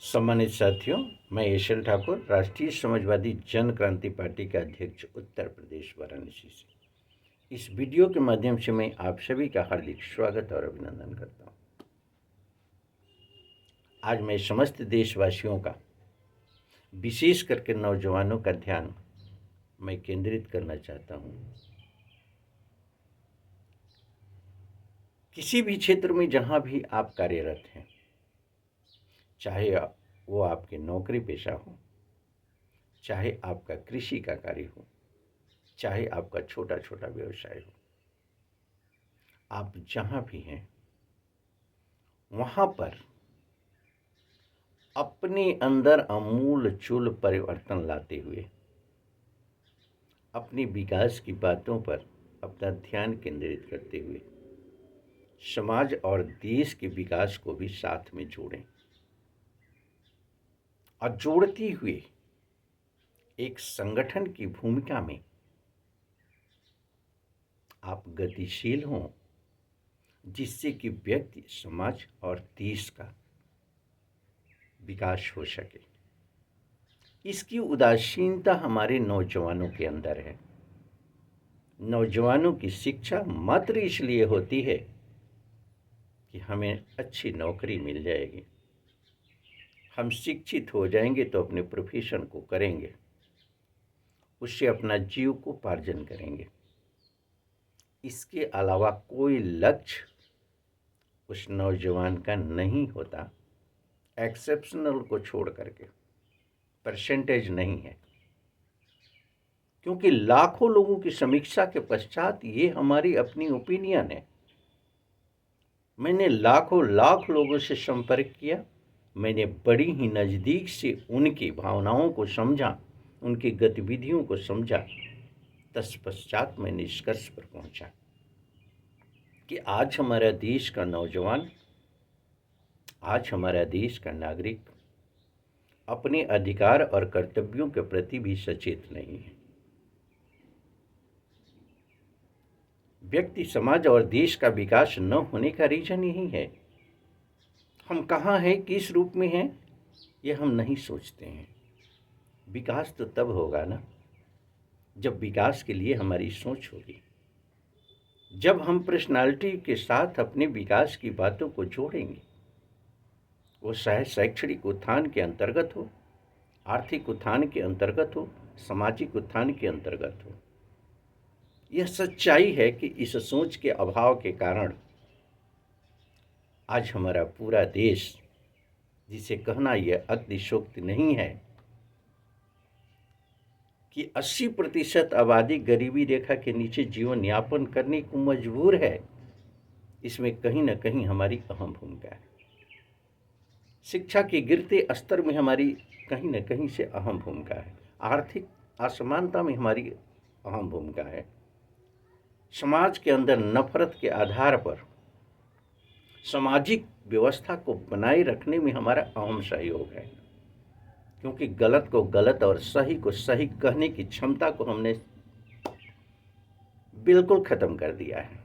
सम्मानित साथियों, मैं यशल ठाकुर, राष्ट्रीय समाजवादी जन क्रांति पार्टी का अध्यक्ष, उत्तर प्रदेश वाराणसी से। इस वीडियो के माध्यम से मैं आप सभी का हार्दिक स्वागत और अभिनंदन करता हूं। आज मैं समस्त देशवासियों का, विशेष करके नौजवानों का ध्यान मैं केंद्रित करना चाहता हूं। किसी भी क्षेत्र में जहां भी आप कार्यरत हैं, चाहे वो आपके नौकरी पेशा हो, चाहे आपका कृषि का कार्य हो, चाहे आपका छोटा छोटा व्यवसाय हो, आप जहाँ भी हैं वहाँ पर अपने अंदर आमूल चूल परिवर्तन लाते हुए अपनी विकास की बातों पर अपना ध्यान केंद्रित करते हुए समाज और देश के विकास को भी साथ में जोड़ें और जोड़ते हुए एक संगठन की भूमिका में आप गतिशील हों, जिससे कि व्यक्ति, समाज और देश का विकास हो सके। इसकी उदासीनता हमारे नौजवानों के अंदर है। नौजवानों की शिक्षा मात्र इसलिए होती है कि हमें अच्छी नौकरी मिल जाएगी, हम शिक्षित हो जाएंगे तो अपने प्रोफेशन को करेंगे, उससे अपना जीविकोपार्जन करेंगे। इसके अलावा कोई लक्ष्य उस नौजवान का नहीं होता, एक्सेप्शनल को छोड़ करके। परसेंटेज नहीं है, क्योंकि लाखों लोगों की समीक्षा के पश्चात ये हमारी अपनी ओपिनियन है। मैंने लाख लोगों से संपर्क किया, मैंने बड़ी ही नज़दीक से उनकी भावनाओं को समझा, उनकी गतिविधियों को समझा। तत्पश्चात मैं निष्कर्ष पर पहुंचा कि आज हमारा देश का नौजवान, आज हमारा देश का नागरिक अपने अधिकार और कर्तव्यों के प्रति भी सचेत नहीं है। व्यक्ति, समाज और देश का विकास न होने का रीजन यही है। हम कहाँ हैं, किस रूप में हैं, ये हम नहीं सोचते हैं। विकास तो तब होगा ना जब विकास के लिए हमारी सोच होगी, जब हम पर्सनालिटी के साथ अपने विकास की बातों को जोड़ेंगे। वो चाहे शैक्षणिक उत्थान के अंतर्गत हो, आर्थिक उत्थान के अंतर्गत हो, सामाजिक उत्थान के अंतर्गत हो। यह सच्चाई है कि इस सोच के अभाव के कारण आज हमारा पूरा देश, जिसे कहना यह अतिशयोक्ति नहीं है कि 80% आबादी गरीबी रेखा के नीचे जीवन यापन करने को मजबूर है, इसमें कहीं ना कहीं हमारी अहम भूमिका है। शिक्षा के गिरते स्तर में हमारी कहीं न कहीं से अहम भूमिका है। आर्थिक असमानता में हमारी अहम भूमिका है। समाज के अंदर नफरत के आधार पर सामाजिक व्यवस्था को बनाए रखने में हमारा अहम सहयोग है, क्योंकि गलत को गलत और सही को सही कहने की क्षमता को हमने बिल्कुल ख़त्म कर दिया है।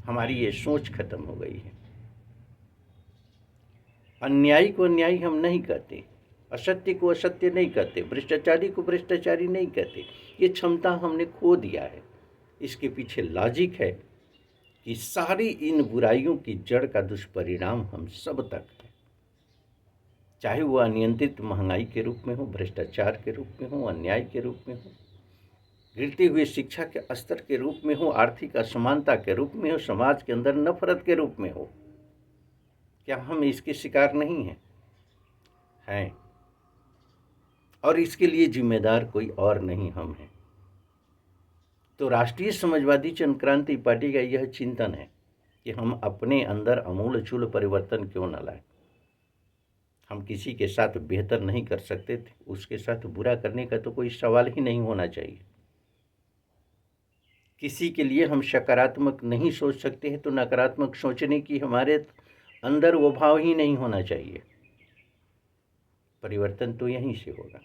हमारी ये सोच खत्म हो गई है। अन्यायी को अन्यायी हम नहीं कहते, असत्य को असत्य नहीं कहते, भ्रष्टाचारी को भ्रष्टाचारी नहीं कहते। ये क्षमता हमने खो दिया है। इसके पीछे लॉजिक है कि सारी इन बुराइयों की जड़ का दुष्परिणाम हम सब तक है, चाहे वो अनियंत्रित महंगाई के रूप में हो, भ्रष्टाचार के रूप में हो, अन्याय के रूप में हो, गिरते हुए शिक्षा के स्तर के रूप में हो, आर्थिक असमानता के रूप में हो, समाज के अंदर नफरत के रूप में हो। क्या हम इसके शिकार नहीं हैं? और इसके लिए जिम्मेदार कोई और नहीं, हम हैं। तो राष्ट्रीय समाजवादी जन क्रांति पार्टी का यह चिंतन है कि हम अपने अंदर आमूल-चूल परिवर्तन क्यों न लाएं। हम किसी के साथ बेहतर नहीं कर सकते थे, उसके साथ बुरा करने का तो कोई सवाल ही नहीं होना चाहिए। किसी के लिए हम सकारात्मक नहीं सोच सकते हैं तो नकारात्मक सोचने की हमारे अंदर वो भाव ही नहीं होना चाहिए। परिवर्तन तो यहीं से होगा।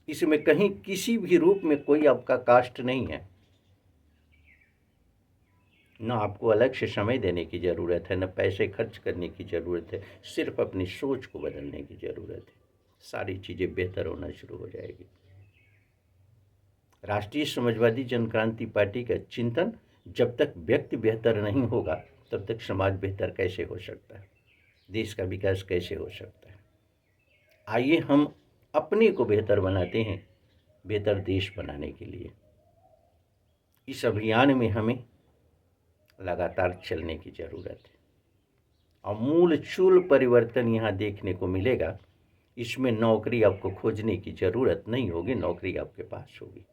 इसमें कहीं किसी भी रूप में कोई आपका कास्ट नहीं है। न आपको अलग से समय देने की ज़रूरत है, न पैसे खर्च करने की ज़रूरत है, सिर्फ अपनी सोच को बदलने की ज़रूरत है। सारी चीज़ें बेहतर होना शुरू हो जाएगी। राष्ट्रीय समाजवादी जनक्रांति पार्टी का चिंतन, जब तक व्यक्ति बेहतर नहीं होगा तब तक समाज बेहतर कैसे हो सकता है, देश का विकास कैसे हो सकता है। आइए हम अपने को बेहतर बनाते हैं, बेहतर देश बनाने के लिए। इस अभियान में हमें लगातार चलने की ज़रूरत है और मूलचूल परिवर्तन यहाँ देखने को मिलेगा। इसमें नौकरी आपको खोजने की ज़रूरत नहीं होगी, नौकरी आपके पास होगी।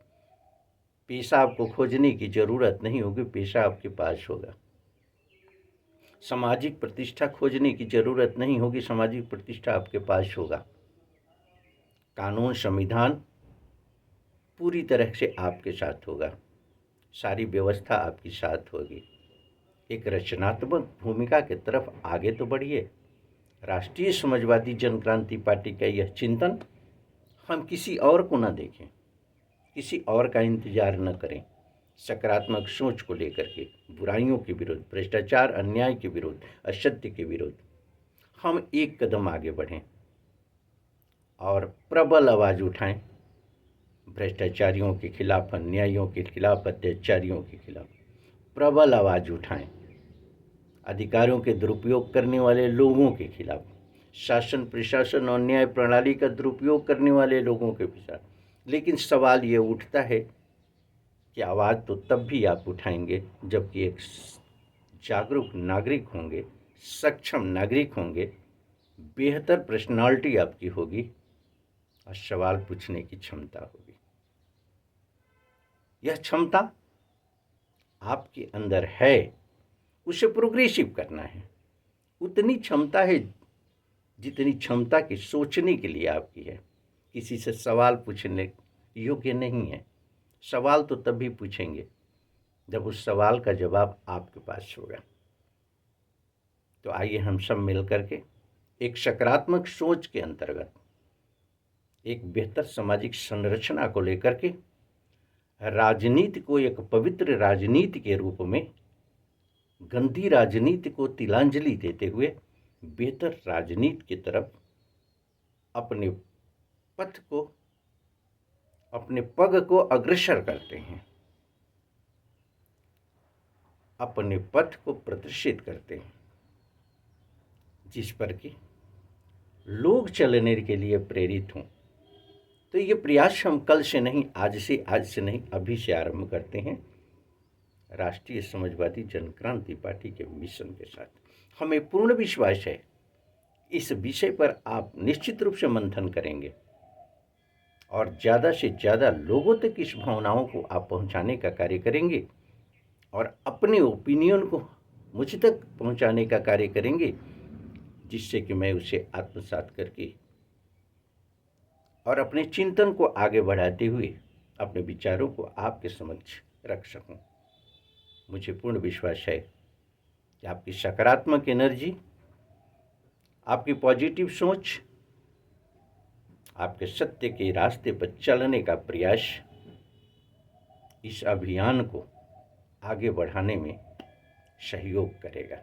पेशा आपको खोजने की ज़रूरत नहीं होगी, पेशा आपके पास होगा। सामाजिक प्रतिष्ठा खोजने की ज़रूरत नहीं होगी, सामाजिक प्रतिष्ठा आपके पास होगा। कानून संविधान पूरी तरह से आपके साथ होगा, सारी व्यवस्था आपके साथ होगी। एक रचनात्मक भूमिका की तरफ आगे तो बढ़िए। राष्ट्रीय समाजवादी जनक्रांति पार्टी का यह चिंतन हम किसी और को न देखें, किसी और का इंतजार न करें। सकारात्मक सोच को लेकर के बुराइयों के विरुद्ध, भ्रष्टाचार अन्याय के विरुद्ध, असत्य के विरुद्ध हम एक कदम आगे बढ़ें और प्रबल आवाज़ उठाएं। भ्रष्टाचारियों के खिलाफ, अन्यायियों के खिलाफ, अत्याचारियों के खिलाफ प्रबल आवाज़ उठाएं। अधिकारों के दुरुपयोग करने वाले लोगों के खिलाफ, शासन प्रशासन और न्याय प्रणाली का दुरुपयोग करने वाले लोगों के खिलाफ। लेकिन सवाल ये उठता है कि आवाज़ तो तब भी आप उठाएंगे जबकि एक जागरूक नागरिक होंगे, सक्षम नागरिक होंगे, बेहतर पर्सनालिटी आपकी होगी और सवाल पूछने की क्षमता होगी। यह क्षमता आपके अंदर है, उसे प्रोग्रेसिव करना है। उतनी क्षमता है जितनी क्षमता की सोचने के लिए आपकी है। किसी से सवाल पूछने योग्य नहीं है। सवाल तो तभी पूछेंगे जब उस सवाल का जवाब आपके पास होगा। तो आइए हम सब मिलकर के एक सकारात्मक सोच के अंतर्गत एक बेहतर सामाजिक संरचना को लेकर के राजनीति को एक पवित्र राजनीति के रूप में, गंदी राजनीति को तिलांजलि देते हुए बेहतर राजनीति की तरफ अपने पथ को, अपने पग को अग्रसर करते हैं, अपने पथ को प्रदर्शित करते हैं, जिस पर कि लोग चलने के लिए प्रेरित हों। तो ये प्रयास हम कल से नहीं, आज से नहीं, अभी से आरंभ करते हैं राष्ट्रीय समाजवादी जनक्रांति पार्टी के मिशन के साथ। हमें पूर्ण विश्वास है इस विषय पर आप निश्चित रूप से मंथन करेंगे और ज़्यादा से ज़्यादा लोगों तक इस भावनाओं को आप पहुंचाने का कार्य करेंगे और अपने ओपिनियन को मुझ तक पहुंचाने का कार्य करेंगे, जिससे कि मैं उसे आत्मसात करके और अपने चिंतन को आगे बढ़ाते हुए अपने विचारों को आपके समक्ष रख सकूं। मुझे पूर्ण विश्वास है कि आपकी सकारात्मक एनर्जी, आपकी पॉजिटिव सोच, आपके सत्य के रास्ते पर चलने का प्रयास इस अभियान को आगे बढ़ाने में सहयोग करेगा।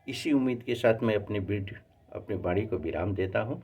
इसी उम्मीद के साथ मैं अपनी वाणी को विराम देता हूँ।